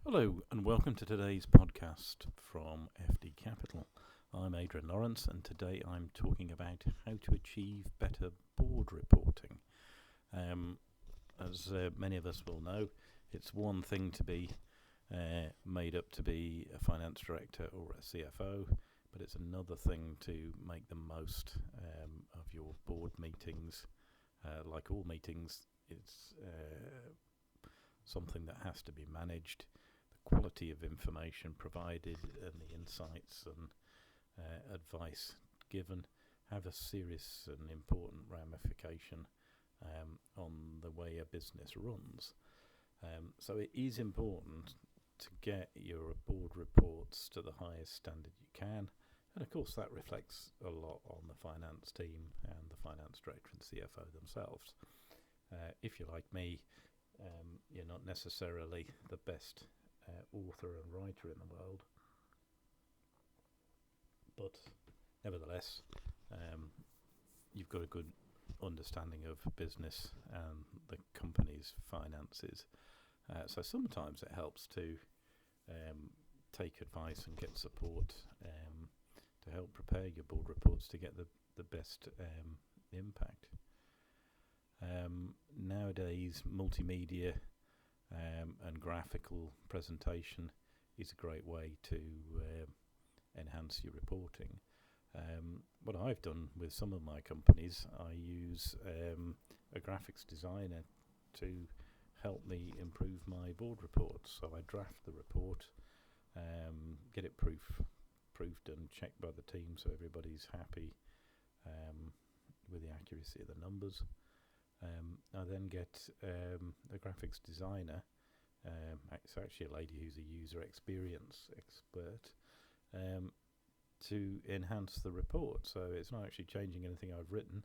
Hello and welcome to today's podcast from FD Capital. I'm Adrian Lawrence and today I'm talking about how to achieve better board reporting. As many of us will know, it's one thing to be made up to be a finance director or a CFO, but it's another thing to make the most of your board meetings. Like all meetings, it's something that has to be managed. Quality of information provided and the insights and advice given have a serious and important ramification on the way a business runs. So it is important to get your board reports to the highest standard you can, and of course that reflects a lot on the finance team and the finance director and CFO themselves. If you're like me, you're not necessarily the best author and writer in the world, but nevertheless you've got a good understanding of business and the company's finances, so sometimes it helps to take advice and get support to help prepare your board reports to get the best impact. Nowadays multimedia and graphical presentation is a great way to enhance your reporting. What I've done with some of my companies, I use a graphics designer to help me improve my board reports. So I draft the report, get it proofed and checked by the team so everybody's happy with the accuracy of the numbers. I then get a graphics designer, it's actually a lady who's a user experience expert, to enhance the report. So it's not actually changing anything I've written,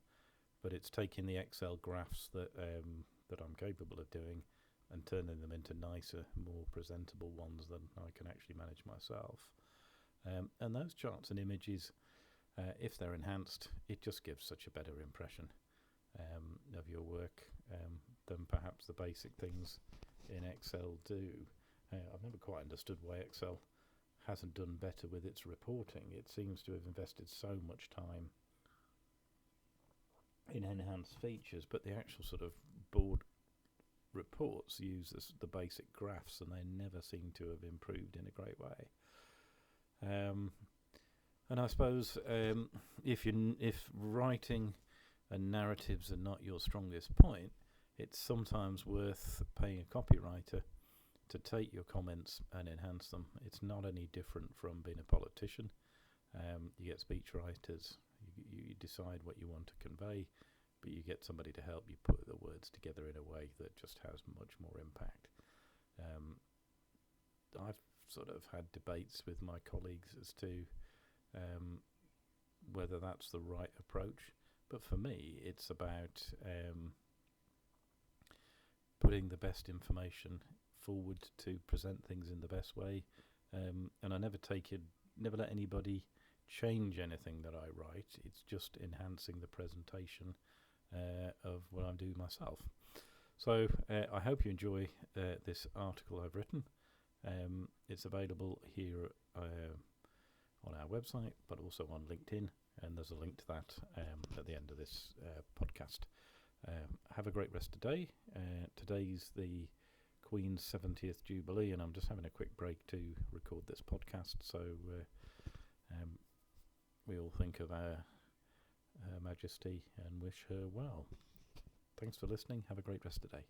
but it's taking the Excel graphs that I'm capable of doing and turning them into nicer, more presentable ones than I can actually manage myself. And those charts and images, if they're enhanced, it just gives such a better impression of your work than perhaps the basic things in Excel do. I've never quite understood why Excel hasn't done better with its reporting. It seems to have invested so much time in enhanced features, but the actual sort of board reports use the basic graphs and they never seem to have improved in a great way. And I suppose if writing and narratives are not your strongest point, it's sometimes worth paying a copywriter to take your comments and enhance them. It's not any different from being a politician. You get speech writers, you decide what you want to convey, but you get somebody to help you put the words together in a way that just has much more impact. I've sort of had debates with my colleagues as to whether that's the right approach. But for me, it's about putting the best information forward to present things in the best way. And I never let anybody change anything that I write. It's just enhancing the presentation of what I'm doing myself. So I hope you enjoy this article I've written. It's available here on our website, but also on LinkedIn. And there's a link to that at the end of this podcast. Have a great rest of the day. Today's the Queen's 70th Jubilee, and I'm just having a quick break to record this podcast. So we all think of Her Majesty and wish her well. Thanks for listening. Have a great rest of the day.